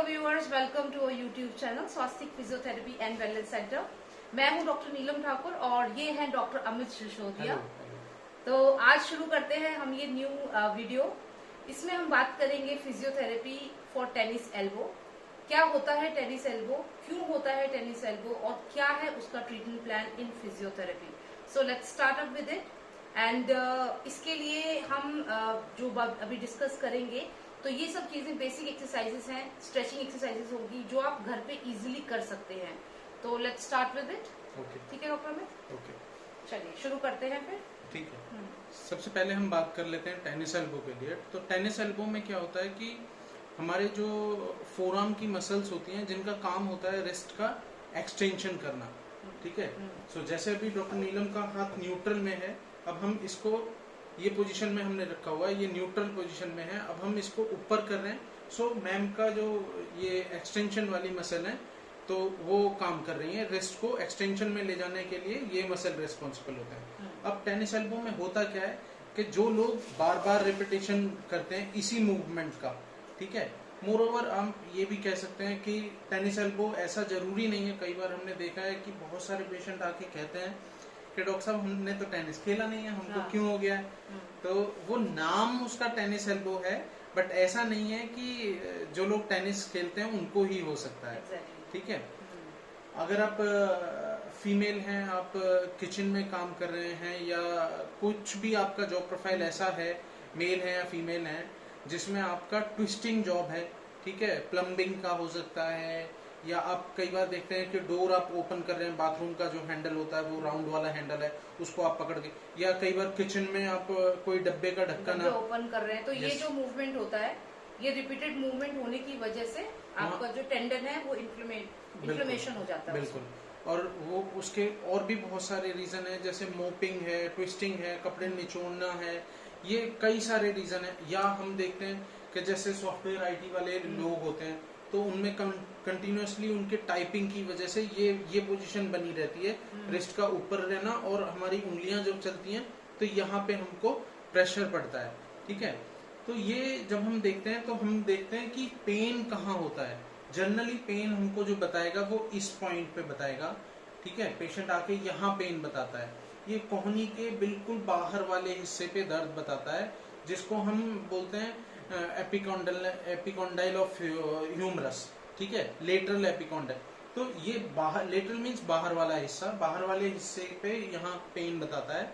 Hello viewers, welcome to our YouTube channel Swastik physiotherapy and wellness centre. मैं हूं doctor नीलम ठाकुर और ये हैं डॉक्टर अमित सिसोदिया। तो आज शुरू करते हैं हम ये न्यू वीडियो। इसमें हम बात करेंगे फिजियोथेरेपी फॉर टेनिस एल्बो। क्या होता है टेनिस एल्बो, क्यों होता है टेनिस एल्बो और क्या है उसका treatment plan in physiotherapy. So let's start up with it. And इसके लिए हम जो अभी डिस्कस करेंगे, तो ये सब चीजें बेसिक एक्सरसाइजेस हैं, स्ट्रेचिंग एक्सरसाइजेस होगी जो आप घर पे इजीली कर सकते हैं। तो लेट्स स्टार्ट विद इट। ठीक है डॉक्टर अमित? ओके, चलिए शुरू करते हैं फिर। ठीक है। सबसे पहले हम बात कर लेते हैं टेनिस एल्बो के लिए। तो टेनिस एल्बो में क्या होता है कि हमारे जो फोरआर्म की मसल्स होती हैं जिनका काम होता है रिस्ट का एक्सटेंशन करना, ठीक है। सो जैसे अभी डॉक्टर नीलम का हाथ न्यूट्रल में है, अब हम इसको ये पोजीशन में हमने रखा हुआ है, ये न्यूट्रल पोजीशन में है, अब हम इसको ऊपर कर रहे हैं। सो मैम का जो ये एक्सटेंशन वाली मसल है तो वो काम कर रही है, रिस्ट को एक्सटेंशन में ले जाने के लिए ये मसल रिस्पॉन्सिबल होता है। अब टेनिस एल्बो में होता क्या है कि जो लोग बार बार रिपीटेशन करते हैं इसी मूवमेंट का, ठीक है। मोर ओवर हम ये भी कह सकते हैं कि टेनिस एल्बो ऐसा जरूरी नहीं है। कई बार हमने देखा है कि बहुत सारे पेशेंट आके कहते हैं कि डॉक्टर साहब हमने तो टेनिस खेला नहीं है, हमको क्यों हो गया है। तो वो नाम उसका टेनिस एल्बो है, बट ऐसा नहीं है कि जो लोग टेनिस खेलते हैं उनको ही हो सकता है, ठीक है। अगर आप फीमेल हैं, आप किचन में काम कर रहे हैं या कुछ भी आपका जॉब प्रोफाइल ऐसा है, मेल है या फीमेल है, जिसमें आपका ट्विस्टिंग जॉब है, ठीक है, प्लम्बिंग का हो सकता है, या आप कई बार देखते हैं कि डोर आप ओपन कर रहे हैं, बाथरूम का जो हैंडल होता है वो राउंड वाला हैंडल है, उसको आप पकड़ के, या कई बार किचन में आप कोई डब्बे का ढक्कन ओपन कर रहे हैं, तो ये जो मूवमेंट होता है, ये रिपीटेड मूवमेंट होने की वजह से आपका जो टेंडन है वो इन्फ्लेमेशन हो जाता है। बिल्कुल। और वो उसके और भी बहुत सारे रीजन है, जैसे मोपिंग है, ट्विस्टिंग है, कपड़े निचोड़ना है, ये कई सारे रीजन है। या हम देखते हैं कि जैसे सॉफ्टवेयर आईटी वाले लोग होते हैं तो उनमें कंटिन्यूसली उनके टाइपिंग की वजह से ये पोजीशन बनी रहती है, रिस्ट का ऊपर रहना, और हमारी उंगलियां जब चलती हैं तो यहाँ पे हमको प्रेशर पड़ता है, ठीक है। तो ये जब हम देखते हैं तो हम देखते हैं कि पेन कहाँ होता है। जनरली पेन हमको जो बताएगा वो इस पॉइंट पे बताएगा, ठीक है। पेशेंट आके यहाँ पेन बताता है, ये कोहनी के बिल्कुल बाहर वाले हिस्से पे दर्द बताता है, जिसको हम बोलते हैं एपिकॉन्डाइल ऑफ ह्यूमरस, ठीक है, लेटरल एपिकॉन्डाइल। तो ये बाहर, लेटरल मीन्स बाहर वाला हिस्सा, बाहर वाले हिस्से पे यहाँ पेन बताता है।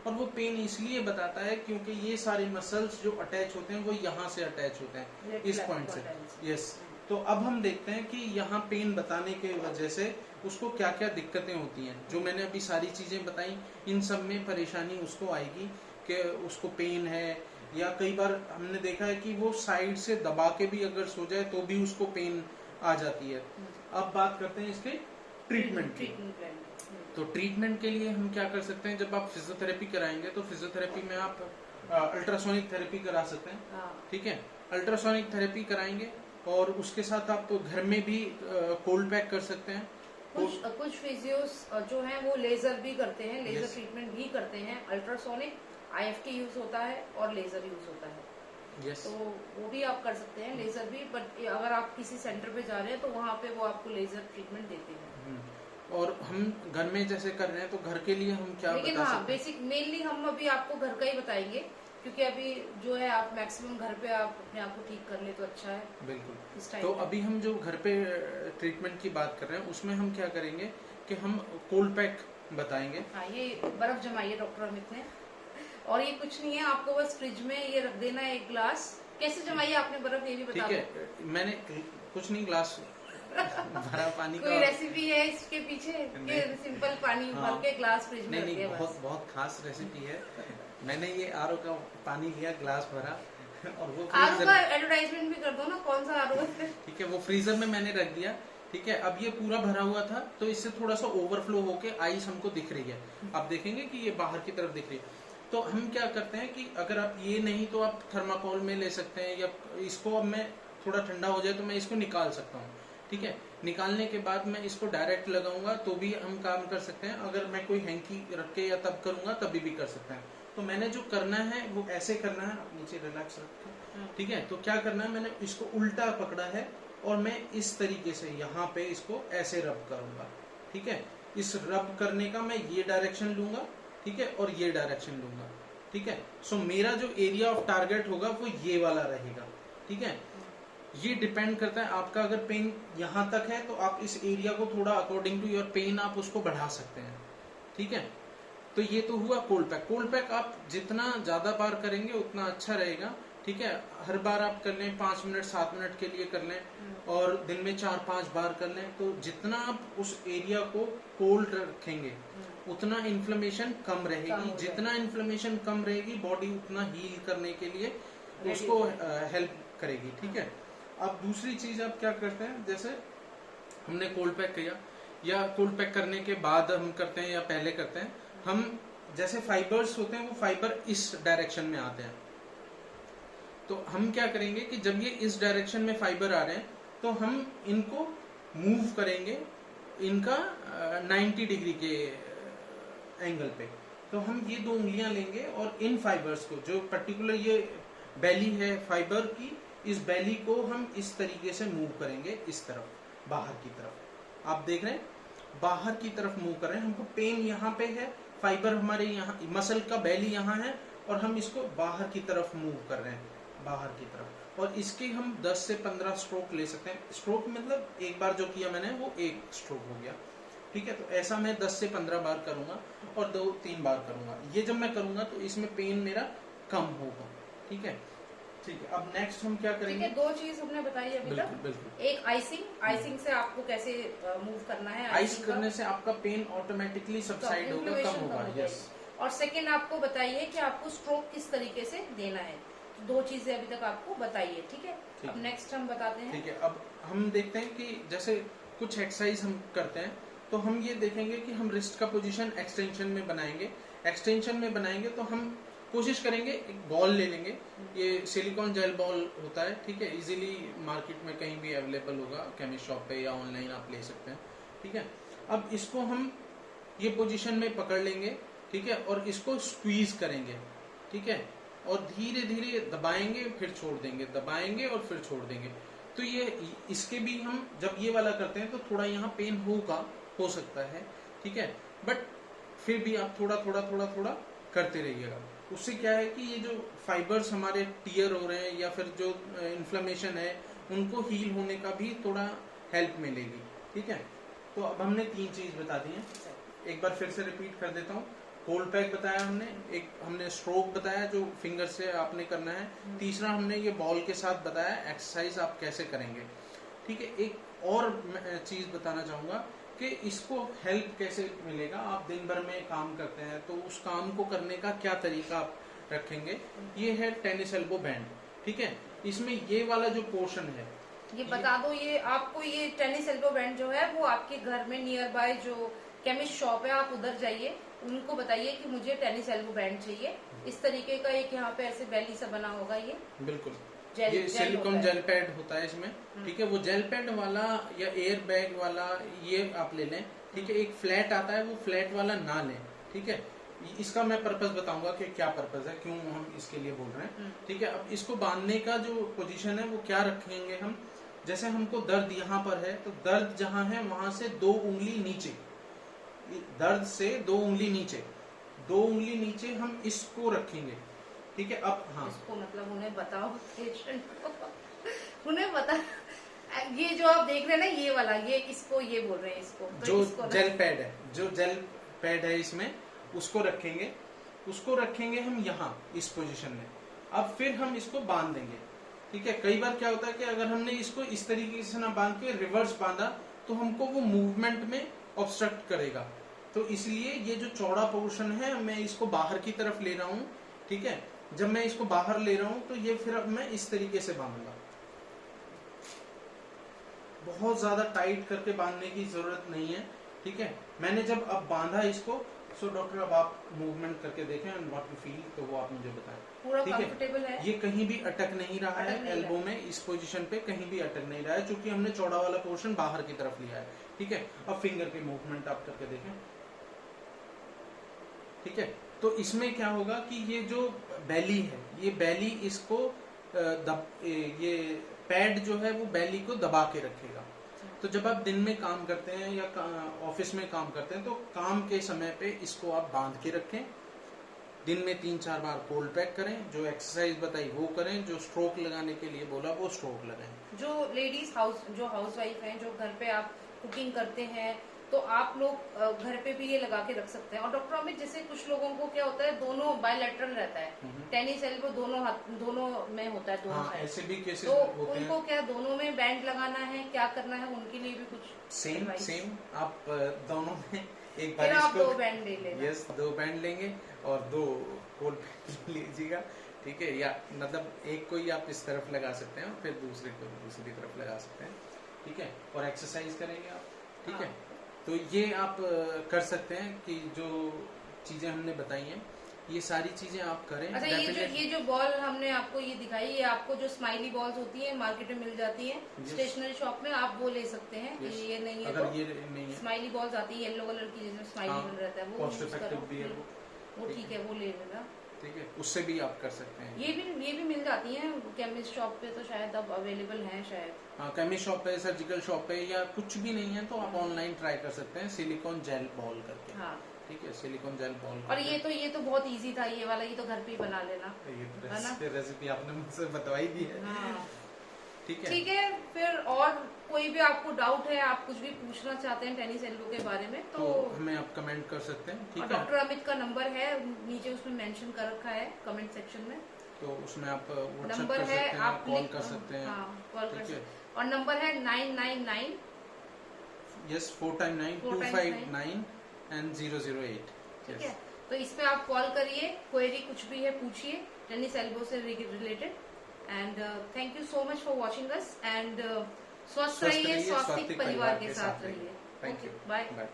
और वो पेन इसलिए बताता है क्योंकि ये सारे मसल्स जो अटैच होते हैं वो यहाँ से अटैच होते हैं, इस पॉइंट से। यस। तो अब हम देखते हैं कि यहाँ पेन बताने के वजह से उसको क्या क्या दिक्कतें होती हैं। जो मैंने अभी सारी चीजें बताई, इन सब में परेशानी उसको आएगी कि उसको पेन है, या कई बार हमने देखा है कि वो साइड से दबा के भी अगर सो जाए तो भी उसको पेन आ जाती है। अब बात करते हैं इसके ट्रीटमेंट की। तो ट्रीटमेंट के लिए हम क्या कर सकते हैं, जब आप फिजियोथेरेपी कराएंगे तो फिजियोथेरेपी में आप अल्ट्रासोनिक थेरेपी करा सकते हैं, ठीक है। अल्ट्रासोनिक थेरेपी कराएंगे और उसके साथ आप घर में भी कोल्ड पैक कर सकते हैं। कुछ फिजियोस जो हैं वो लेजर भी करते हैं, लेजर ट्रीटमेंट भी करते हैं। अल्ट्रासोनिक IFT यूज होता है और लेजर यूज होता है। तो वो भी आप कर सकते हैं, लेजर भी। बट अगर आप किसी सेंटर पे जा रहे हैं तो वहाँ पे वो आपको लेजर ट्रीटमेंट देते हैं। और हम घर में जैसे कर रहे हैं तो घर के लिए हम क्या लेकिन बता सकते हैं? बेसिक मेनली हम अभी आपको घर का ही बताएंगे, क्योंकि अभी जो है आप मैक्सिमम घर पे आप अपने आप को ठीक कर ले तो अच्छा है। बिल्कुल। तो अभी हम जो घर पे ट्रीटमेंट की बात कर रहे हैं उसमें हम क्या करेंगे कि हम कोल्ड पैक बताएंगे। हाँ, ये बर्फ जमाइए डॉक्टर अमित ने, और ये कुछ नहीं है, आपको बस फ्रिज में ये रख देना है एक ग्लास। कैसे जमाइए आपने बर्फ, ये भी बता दो। ठीक है, मैंने कुछ नहीं, ग्लास भरा पानी कोई रेसिपी है इसके पीछे कि सिंपल पानी भर के ग्लास फ्रिज में रख दिया? बहुत खास रेसिपी है। मैंने ये आरओ का पानी लिया, ग्लास भरा, और वो आरओ का एडवर्टाइजमेंट भी कर दो ना, कौन सा आरओ है? ठीक है, वो फ्रीजर में मैंने रख दिया, ठीक है। अब ये पूरा भरा हुआ था तो इससे थोड़ा सा ओवरफ्लो होके आइस हमको दिख रही है। आप देखेंगे कि ये बाहर की तरफ दिख रही है। तो हम क्या करते हैं कि अगर आप ये नहीं तो आप थर्माकोल में ले सकते हैं, या इसको अब मैं थोड़ा ठंडा हो जाए तो मैं इसको निकाल सकता हूँ, ठीक है। निकालने के बाद मैं इसको डायरेक्ट लगाऊंगा तो भी हम काम कर सकते हैं। अगर मैं कोई हैंकी रख के या तब करूंगा तभी भी कर सकते हैं। तो मैंने जो करना है वो ऐसे करना है, आप नीचे रिलैक्स रखें, ठीक है। तो क्या करना है, मैंने इसको उल्टा पकड़ा है और मैं इस तरीके से यहाँ पे इसको ऐसे रब करूंगा, ठीक है। इस रब करने का मैं ये डायरेक्शन लूंगा, ठीक है, और ये डायरेक्शन लूंगा, ठीक है। सो मेरा जो एरिया ऑफ टारगेट होगा वो ये वाला रहेगा, ठीक है। ये डिपेंड करता है आपका, अगर पेन यहाँ तक है तो आप इस एरिया को थोड़ा अकॉर्डिंग टू योर पेन आप उसको बढ़ा सकते हैं, ठीक है। तो ये तो हुआ कोल्ड पैक। कोल्ड पैक आप जितना ज्यादा बार करेंगे उतना अच्छा रहेगा, ठीक है। हर बार आप कर लें 5 मिनट 7 मिनट के लिए कर लें, और दिन में 4-5 बार कर लें। तो जितना आप उस एरिया को कोल्ड रखेंगे उतना इन्फ्लेमेशन कम रहेगी, जितना इन्फ्लेमेशन कम रहेगी बॉडी उतना हील करने के लिए उसको हेल्प करेगी, ठीक है। अब दूसरी चीज आप क्या करते हैं, जैसे हमने कोल्ड पैक किया या कोल्ड पैक करने के बाद हम करते हैं या पहले करते हैं, हम जैसे फाइबर्स होते हैं वो फाइबर इस डायरेक्शन में आते हैं। तो हम क्या करेंगे कि जब ये इस डायरेक्शन में फाइबर आ रहे हैं तो हम इनको मूव करेंगे इनका 90 डिग्री के एंगल पे। तो हम ये 2 उंगलियां लेंगे और इन फाइबर्स को, जो पर्टिकुलर ये बेली है फाइबर की, इस बेली को हम इस तरीके से मूव करेंगे इस तरफ, बाहर की तरफ। आप देख रहे हैं बाहर की तरफ मूव कर रहे हैं। हमको पेन यहाँ पे है, फाइबर हमारे यहाँ, मसल का बेली यहाँ है, और हम इसको बाहर की तरफ मूव कर रहे हैं, बाहर की तरफ। और इसके हम 10 से 15 स्ट्रोक ले सकते हैं। स्ट्रोक मतलब एक बार जो किया मैंने वो एक स्ट्रोक हो गया, ठीक है। तो ऐसा मैं 10 से 15 बार करूंगा और 2-3 बार करूंगा। ये जब मैं करूंगा तो इसमें पेन मेरा कम होगा, ठीक है। ठीक है, अब नेक्स्ट हम क्या करेंगे। 2 चीज हमने बताई अभी तक। बिल्कुल। एक आइसिंग से आपको कैसे मूव करना है, आइस करने से आपका पेन ऑटोमेटिकली सबसाइड होगा, कम होगा, यस। और सेकंड आपको बताइए कि आपको स्ट्रोक किस तरीके से देना है। 2 चीजें अभी तक आपको बताइए, ठीक है। अब नेक्स्ट हम बताते हैं। ठीक है, अब हम देखते हैं कि जैसे कुछ एक्सरसाइज हम करते हैं तो हम ये देखेंगे कि हम रिस्ट का पोजीशन एक्सटेंशन में बनाएंगे। एक्सटेंशन में बनाएंगे तो हम कोशिश करेंगे, एक बॉल ले लेंगे, ये सिलिकॉन जेल बॉल होता है, ठीक है। इजीली मार्केट में कहीं भी अवेलेबल होगा, केमिस्ट शॉप पे या ऑनलाइन आप ले सकते हैं, ठीक है। अब इसको हम ये पोजीशन में पकड़ लेंगे, ठीक है, और इसको स्क्वीज करेंगे, ठीक है, और धीरे धीरे दबाएंगे फिर छोड़ देंगे, दबाएंगे और फिर छोड़ देंगे। तो ये इसके भी हम जब ये वाला करते हैं तो थोड़ा यहाँ पेन हो सकता है, ठीक है, बट फिर भी आप थोड़ा थोड़ा करते रहिएगा। उससे क्या है कि ये जो फाइबर्स हमारे टीयर हो रहे हैं या फिर जो इन्फ्लेमेशन है उनको हील होने का भी थोड़ा हेल्प मिलेगी, ठीक है। तो अब हमने 3 चीज बता दी हैं, एक बार फिर से रिपीट कर देता हूँ। कोल्ड पैक बताया हमने, एक हमने स्ट्रोक बताया जो फिंगर से आपने करना है, तीसरा हमने ये बॉल के साथ बताया एक्सरसाइज आप कैसे करेंगे, ठीक है। एक और चीज बताना चाहूंगा कि इसको हेल्प कैसे मिलेगा। आप दिन भर में काम करते हैं तो उस काम को करने का क्या तरीका आप रखेंगे। ये है टेनिस एल्बो बैंड, ठीक है। इसमें ये वाला जो पोर्शन है ये बता दो, ये आपको ये टेनिस एल्बो बैंड जो है वो आपके घर में नियर बाय जो केमिस्ट शॉप है आप उधर जाइए, उनको बताइए कि मुझे टेनिस एल्बो बैंड चाहिए। इस तरीके का एक यहाँ पे ऐसे बेली सा बना होगा, ये बिल्कुल ये सिलिकॉन जेल पैड होता है इसमें, ठीक है। वो जेल पैड वाला या एयर बैग वाला ये आप ले लें, ठीक है। एक फ्लैट आता है, वो फ्लैट वाला ना लें, ठीक है। इसका मैं पर्पस बताऊंगा कि क्या पर्पस है, क्यों हम इसके लिए बोल रहे हैं, ठीक है। अब इसको बांधने का जो पोजीशन है वो क्या रखेंगे हम, जैसे हमको दर्द यहाँ पर है तो दर्द जहाँ है वहां से 2 उंगली नीचे, दर्द से 2 उंगली नीचे, 2 उंगली नीचे हम इसको रखेंगे, ठीक है। अब हाँ, इसको मतलब उन्हें बताओ पेशेंट को उन्हें बता, ये जो आप देख रहे हैं ना ये वाला, ये इसको ये बोल रहे हैं इसको, तो जो इसको जेल पैड है, जो जेल पैड है इसमें उसको रखेंगे, उसको रखेंगे हम यहाँ इस पोजीशन में। अब फिर हम इसको बांध देंगे, ठीक है। कई बार क्या होता है कि अगर हमने इसको इस तरीके से ना बांध के रिवर्स बांधा तो हमको वो मूवमेंट में ऑब्स्ट्रक्ट करेगा। तो इसलिए ये जो चौड़ा पोर्शन है मैं इसको बाहर की तरफ ले रहा हूँ, ठीक है। जब मैं इसको बाहर ले रहा हूं तो ये फिर अब मैं इस तरीके से बांधूंगा, बहुत ज्यादा टाइट करके बांधने की जरूरत नहीं है, ठीक है। मैंने जब अब बांधा इसको, सो डॉक्टर अब आप मूवमेंट करके देखें एंड व्हाट यू फील, तो वो आप मुझे बताएं, पूरा ठीक कंफर्टेबल है। ये कहीं भी अटक नहीं रहा है, एल्बो में इस पोजीशन पे कहीं भी अटक नहीं रहा है, क्योंकि हमने चौड़ा वाला पोर्शन बाहर की तरफ लिया है, ठीक है। अब फिंगर की मूवमेंट आप करके देखें, ठीक है। तो इसमें क्या होगा कि ये जो बेली है, ये बेली इसको ये पैड जो है वो बेली को दबा के रखेगा। तो जब आप दिन में काम करते हैं या ऑफिस में काम करते हैं तो काम के समय पे इसको आप बांध के रखें। दिन में 3-4 बार कोल्ड पैक करें, जो एक्सरसाइज बताई वो करें, जो स्ट्रोक लगाने के लिए बोला वो स्ट्रोक लगाएं। जो लेडीज हाउस वाइफ हैं, जो घर पे आप कुकिंग करते हैं, तो आप लोग घर पे भी ये लगा के रख सकते हैं। और डॉक्टर अमित, जैसे कुछ लोगों को क्या होता है, दोनों बायलैटरल रहता है, टेनिस एल्बो दोनों में होता है, दोनों हाँ, ऐसे भी केसेस तो होते उनको हैं। क्या दोनों में बैंड लगाना है, क्या करना है, उनके लिए भी कुछ सेम आप दोनों में एक फिर बार आप इसको 2 बैंड ले लेना। यस 2 बैंड लेंगे और 2 कोल्ड पैक लीजिएगा, ठीक है। या मतलब एक को ही आप इस तरफ लगा सकते हैं और फिर दूसरे को दूसरी तरफ लगा सकते हैं, ठीक है। और एक्सरसाइज करेंगे आप, ठीक है। तो ये आप कर सकते हैं कि जो चीजें हमने बताई हैं ये सारी चीजें आप करें। अच्छा, ये जो बॉल हमने आपको ये दिखाई, ये आपको जो स्माइली बॉल्स होती है मार्केट में मिल जाती है, स्टेशनरी शॉप में आप वो ले सकते हैं। ये नहीं है अगर तो ये नहीं है, स्माइली बॉल्स आती है येलो कलर की, जिसमें स्माइली बन रहता है, वो कॉस्ट यूज इफेक्टिव करो, भी है वो ठीक है, वो ले लेना, ठीक है। उससे भी आप कर सकते हैं। ये भी मिल जाती हैं केमिस्ट शॉप पे, तो शायद अब अवेलेबल हैं शायद। हाँ, केमिस्ट शॉप पे, सर्जिकल शॉप पे, या कुछ भी नहीं है तो आप ऑनलाइन ट्राई कर सकते हैं, सिलिकॉन जेल बॉल करके। हाँ, ठीक है, सिलिकॉन जेल बॉल। और ये तो बहुत इजी था, ये वाला, ये तो घर पे ही बना लेना, ये है ना? रेसिपी आपने मुझसे बताई दी है। हाँ, ठीक है, ठीक है। फिर और कोई भी आपको डाउट है, आप कुछ भी पूछना चाहते हैं टेनिस एल्बो के बारे में, तो हमें आप कमेंट कर सकते हैं, ठीक है। डॉक्टर अमित का नंबर है नीचे, उसमें मेंशन कर रखा है कमेंट सेक्शन में, तो उसमें आप व्हाट्सएप नंबर कर है, सकते हैं, आप कॉल कर सकते हैं। हाँ, कॉल कर ठीक है। सकते हैं। और नंबर है 999 यस 4x9 and 008। ठीक है, तो इस पे आप कॉल करिए, क्वेरी कुछ भी है पूछिए टेनिस एल्बो से related. And thank you so much for watching us, and स्वस्थ रहिए, स्वास्थ्य परिवार के साथ रहिए। Thank you, bye. बाय।